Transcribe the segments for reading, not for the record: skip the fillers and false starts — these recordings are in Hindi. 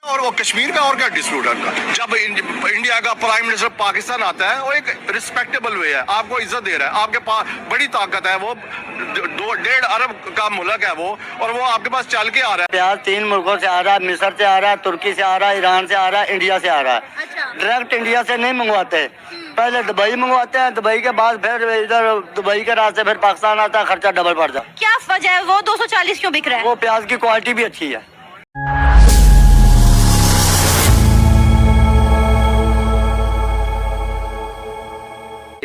और वो कश्मीर का और क्या डिस्प्यूट है उनका। जब इंडिया का प्राइम मिनिस्टर पाकिस्तान आता है वो एक रिस्पेक्टेबल वे है, आपको इज्जत दे रहा है, आपके पास बड़ी ताकत है, वो 2.5 अरब का मुल्क है वो, और वो आपके पास चल के आ रहा है। प्याज 3 मुल्कों से आ रहा है, मिस्र से आ रहा है, तुर्की से आ रहा है, ईरान से आ रहा है, इंडिया से आ रहा है। अच्छा। डायरेक्ट इंडिया से नहीं मंगवाते, पहले दुबई मंगवाते हैं, दुबई के बाद फिर इधर दुबई के रास्ते फिर पाकिस्तान आता है, खर्चा डबल बढ़ जाता है। क्या वजह है वो 240 क्यों बिक रहा है? वो प्याज की क्वालिटी भी अच्छी है।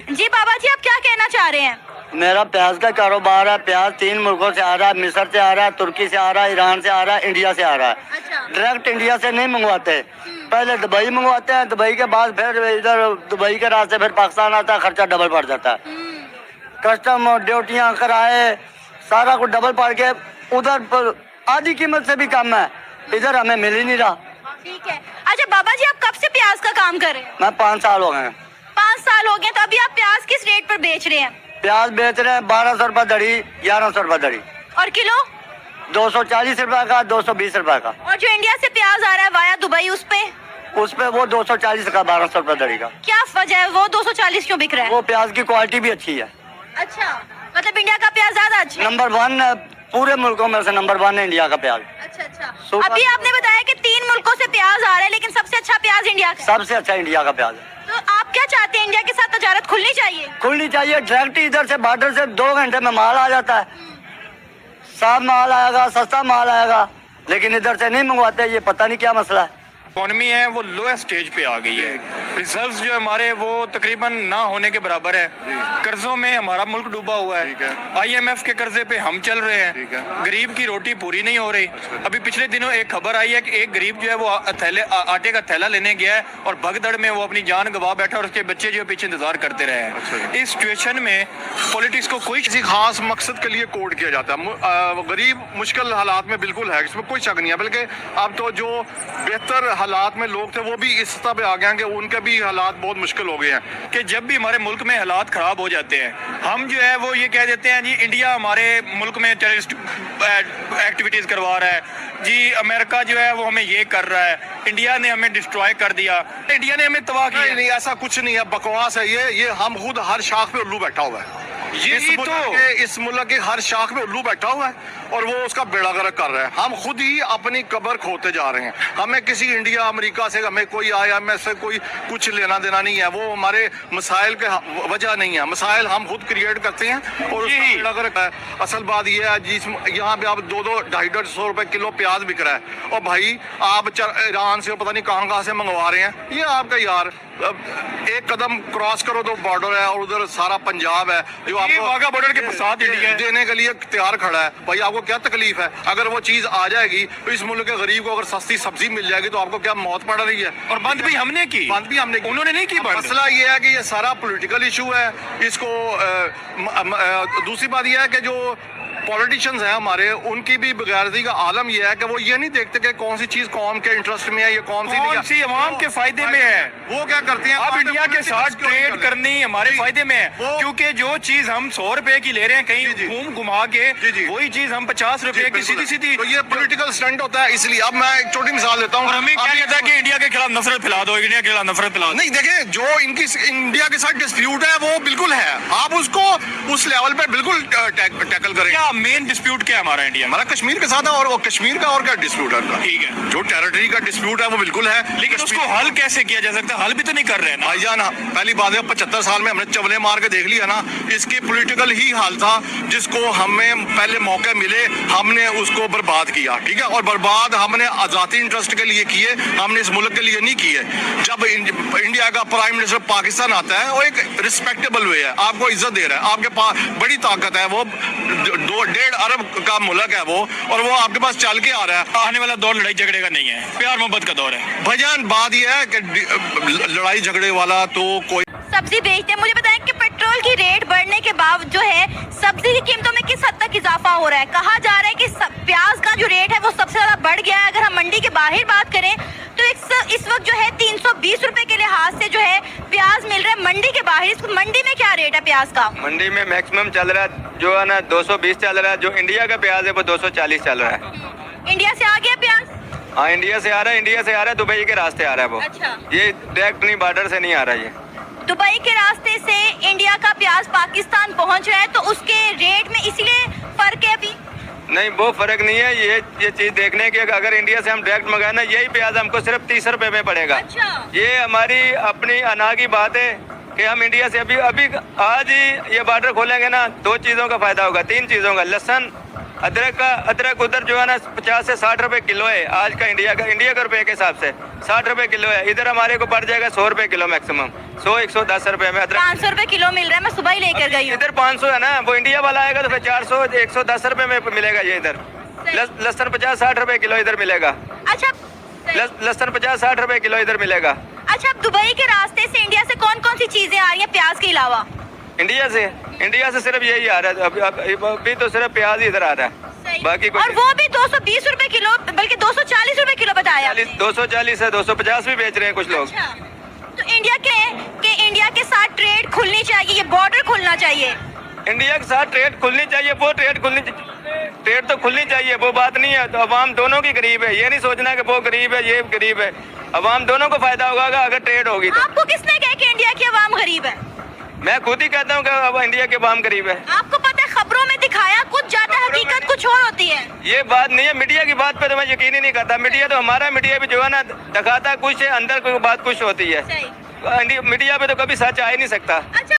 जी बाबा जी, आप क्या कहना चाह रहे हैं? मेरा प्याज का कारोबार है, प्याज 3 मुल्कों से आ रहा है, मिस्र से आ रहा है, तुर्की से आ रहा है, ईरान से आ रहा है, इंडिया से आ रहा है। अच्छा। डायरेक्ट इंडिया से नहीं मंगवाते, पहले दुबई मंगवाते हैं, दुबई के बाद फिर इधर दुबई के रास्ते फिर पाकिस्तान आता है, खर्चा डबल बढ़ जाता है। कस्टम ड्यूटियाँ कराए सारा कुछ डबल पड़ के उधर पर आधी कीमत से भी कम है, इधर हमें मिल ही नहीं रहा। ठीक है। अच्छा बाबा जी, आप कब से प्याज का काम कर रहे हैं? मैं 5 साल हो गए हैं। 5 साल हो गए, तो अभी आप प्याज किस रेट पर बेच रहे हैं? प्याज बेच रहे हैं 1200 रुपये दड़ी, 1100 रुपये दड़ी, और किलो? 240 रुपये का, 220 रुपये का। और जो इंडिया से प्याज आ रहा है वाया दुबई, उस पे वो 240 का, 1200 रुपये दड़ी का। क्या वजह है वो 240 क्यों बिक रहा है? वो प्याज की क्वालिटी भी अच्छी है। अच्छा, मतलब इंडिया का प्याज ज्यादा अच्छा है? नंबर 1 पूरे मुल्कों में से नंबर 1 है इंडिया का प्याज। अच्छा अच्छा। सुपर। अभी आपने बताया कि 3 मुल्कों से प्याज आ रहा है, लेकिन सबसे अच्छा प्याज इंडिया का है। सबसे अच्छा इंडिया का प्याज है। तो आप क्या चाहते हैं, इंडिया के साथ तजारत खुलनी चाहिए? खुलनी चाहिए, डायरेक्ट इधर से बॉर्डर से 2 घंटे में माल आ जाता है, साफ माल आएगा, सस्ता माल आएगा, लेकिन इधर से नहीं मंगवाते, ये पता नहीं क्या मसला है। इकोनॉमी है वो लोएस्ट स्टेज पे आ गई है, रिजर्व्स जो हमारे वो तकरीबन ना होने के बराबर है, कर्जों में हमारा मुल्क डूबा हुआ है, IMF के कर्जे पे हम चल रहे हैं, गरीब की रोटी पूरी नहीं हो रही। अभी पिछले दिनों एक खबर आई है कि एक गरीब जो है वो आटे का थैला लेने गया है और भगदड़ में वो अपनी जान गंवा बैठा और उसके बच्चे जो पीछे इंतजार करते रहे हैं। इस सिचुएशन में पॉलिटिक्स को कोई किसी खास मकसद के लिए कोड किया जाता है। गरीब मुश्किल हालात में बिल्कुल है, इसमें कोई शक नहीं है, बल्कि अब तो जो बेहतर हालात में लोग थे वो भी इस सतह पे आ गए हैं कि उनके भी हालात बहुत मुश्किल हो गए हैं। कि जब भी हमारे मुल्क में हालात खराब हो जाते हैं, हम जो है वो ये कह देते हैं जी इंडिया हमारे मुल्क में टेररिस्ट एक्टिविटीज करवा रहा है, जी अमेरिका जो है वो हमें ये कर रहा है, इंडिया ने हमें डिस्ट्रॉय कर दिया, इंडिया ने हमें तबाह किया। नहीं, ऐसा कुछ नहीं है, बकवास है ये हम खुद हर शाख पे उल्लू बैठा हुआ है। इस मुल्क के हर शाख में उल्लू बैठा हुआ है और वो उसका बेड़ा गर्क कर रहा है। हम खुद ही अपनी कब्र खोते जा रहे हैं। हमें किसी इंडिया अमेरिका से हमें कोई IMF से कोई कुछ लेना देना नहीं है, वो हमारे मसाइल के वजह नहीं है, मसाइल हम खुद क्रिएट करते हैं और उसका बेड़ा गर्क है। असल बात ये है जिस यहाँ पे आप 200-250 रुपए किलो प्याज बिक रहा है, और भाई आप ईरान से पता नहीं कहाँ से मंगवा रहे हैं। ये आपका यार एक कदम क्रॉस करो तो बॉर्डर है और उधर सारा पंजाब है जो आपको वाघा बॉर्डर के साथ इंडिया है देने के लिए तैयार खड़ा है। भाई आपको क्या तकलीफ है? अगर वो चीज आ जाएगी तो इस मुल्क के गरीब को अगर सस्ती सब्जी मिल जाएगी तो आपको क्या मौत पड़ रही है? और बंद भी हमने की, उन्होंने नहीं की बंद। मसला ये है कि ये सारा पॉलिटिकल इशू है। इसको दूसरी बात यह है कि जो पॉलिटिशियंस हैं हमारे, उनकी भी बेगैरती का आलम यह है कि वो ये नहीं देखते कि कौन सी चीज कौम के इंटरेस्ट में है, ये कौन सी अवाम के फायदे में है। वो क्या करते हैं, अब इंडिया के साथ ट्रेड करनी हमारे फायदे में है, क्योंकि जो चीज हम 100 रुपए की ले रहे हैं कहीं घूम घुमा के, वही चीज हम 50 रुपए की सीधी तो ये पॉलिटिकल स्टंट होता है। इसलिए अब मैं एक छोटी मिसाल देता हूँ। हमें क्या कहता है कि इंडिया के खिलाफ नफरत फैला दो, इंडिया के खिलाफ नफरत फैला दो। नहीं, देखें, जो इनकी इंडिया के साथ डिस्प्यूट है वो बिल्कुल है, आप उसको उस लेवल पे बिल्कुल टैकल करें। क्या मेन डिस्प्यूट क्या हमारा इंडिया? हमारा कश्मीर के साथ है, और वो कश्मीर का और क्या डिस्प्यूट है उनका? ठीक है, जो टेरिटरी का डिस्प्यूट है वो बिल्कुल है, लेकिन उसको हल कैसे किया जा सकता है? हल भी तो नहीं कर रहे हैं ना भाईजान। पहली बात है 75 साल में हमने चवले मार के देख लिया ना, इसकी पॉलिटिकल ही हाल था जिसको हमें पहले मौके मिले हमने उसको बर्बाद किया। ठीक है, और बर्बाद हमने आजादी इंटरेस्ट के लिए किए, हमने इस मुल्क के लिए नहीं किए। जब इंडिया का प्राइम मिनिस्टर पाकिस्तान आता है वो एक रिस्पेक्टेबल वे है, आपको इज्जत दे रहा है, आपके पास बड़ी ताकत है, वो 2.5 अरब का मुल्क है वो, और वो आपके पास चल के आ रहा है। आने वाला दौर लड़ाई झगड़े का नहीं है, प्यार मोहब्बत का दौर है। भाईजान बात यह है कि लड़ाई झगड़े वाला तो कोई सब्जी बेचते हैं। मुझे बताएं कि पेट्रोल की रेट बढ़ने के बाद जो है सब्जी की कीमतों में किस हद तक इजाफा हो रहा है? कहा जा रहा है कि प्याज का जो रेट है वो सबसे ज्यादा बढ़ गया है। अगर हम मंडी के बाहर बात करें तो इस वक्त जो है 320 रुपए के लिहाज से जो है प्याज मिल रहा है मंडी के बाहर। इस मंडी में क्या रेट है प्याज का? मंडी में मैक्सिमम चल रहा है जो है ना 220 चल रहा है, जो इंडिया का प्याज है वो 240 चल रहा है। इंडिया से आ गया प्याज? हाँ इंडिया से आ रहा है दुबई के रास्ते आ रहा है वो। अच्छा। ये डायरेक्ट नहीं, बॉर्डर से नहीं आ रहा ये। दुबई के रास्ते से इंडिया का प्याज पाकिस्तान पहुंच रहा है, तो उसके रेट में इसीलिए फर्क है अभी? नहीं वो फर्क नहीं है, ये चीज देखने की अगर इंडिया से हम डायरेक्ट मंगाए ना, यही प्याज हमको सिर्फ 30 रुपए में पड़ेगा। अच्छा। ये हमारी अपनी अना की बात है कि हम इंडिया से अभी आज ही ये बॉर्डर खोलेंगे ना, 2 चीजों का फायदा होगा, 3 चीजों का। लहसुन, अदरक उधर जो है ना 50 से 60 रुपए किलो है आज का, इंडिया का रुपए के हिसाब से 60 रुपए किलो है। इधर हमारे को पड़ जाएगा 100 रुपए किलो मैक्सिमम, 100-110 रुपए में अदरक। 500 रुपए किलो मिल रहा है, मैं सुबह ही लेकर गई हूँ। इधर 500 है ना, वो इंडिया वाला आएगा तो फिर 400-110 रुपए में मिलेगा ये इधर। लहसुन 50-60 रुपए किलो इधर मिलेगा। अच्छा। लहसुन 50-60 रुपए किलो इधर मिलेगा। अच्छा, अब दुबई के रास्ते से इंडिया से कौन कौन सी चीजें आ रही हैं प्याज के अलावा? इंडिया से सिर्फ यही आ रहा है अभी तो सिर्फ प्याज ही इधर आ रहा है, बाकी और वो भी 220 रुपए किलो, बल्कि 240 रुपए किलो बताया आपने। 240 है, 250 भी बेच रहे हैं कुछ लोग। अच्छा। तो इंडिया के साथ ट्रेड खुलनी चाहिए, ये बॉर्डर खुलना चाहिए। इंडिया के साथ ट्रेड खुलनी चाहिए, ट्रेड तो खुलनी चाहिए, वो बात नहीं है। तो अवाम दोनों की गरीब है, ये नहीं सोचना कि वो गरीब है ये गरीब है। अवाम दोनों को फायदा होगा अगर ट्रेड होगी तो। आपको किसने कहा कि इंडिया की अवाम गरीब है? मैं खुद ही कहता हूँ कि अब इंडिया की अवाम गरीब है। आपको पता है खबरों में दिखाया कुछ जाता है, हकीकत कुछ और होती है। ये बात नहीं है, मीडिया की बात पे तो मैं यकीन ही नहीं करता। मीडिया तो हमारा मीडिया भी जो है ना दिखाता कुछ है, अंदर कोई बात कुछ होती है। सही। मीडिया पे तो कभी सच आ ही नहीं सकता। अच्छा,